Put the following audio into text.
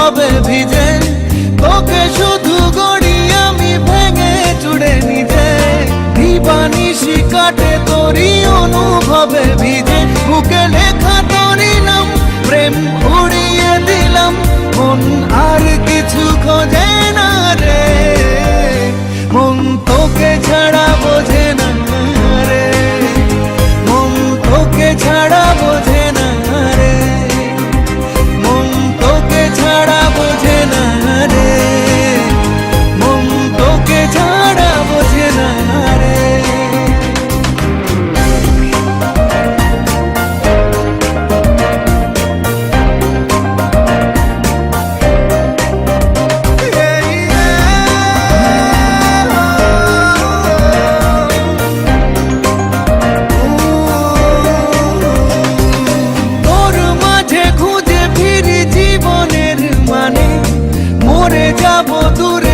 অনুভবে ভিজে, তোকে শুধু গড়ি আমি ভেঙে চুড়ে নিজে। দিবানিশি কাটে তোরই অনুভবে ভিজে, বুকে লেখা তোরই নাম প্রেম উড়িয়ে দিলাম। মন আর কিছু খোঁজে না রে, মন তোকে ছাড়া বোঝে না রে, মন তোকে ছাড়া বোঝে না রে, মন তোকে ছাড়া বোঝে না রে, মন তোকে ছাড়া বোঝে না রে। মরে যাবো দূরে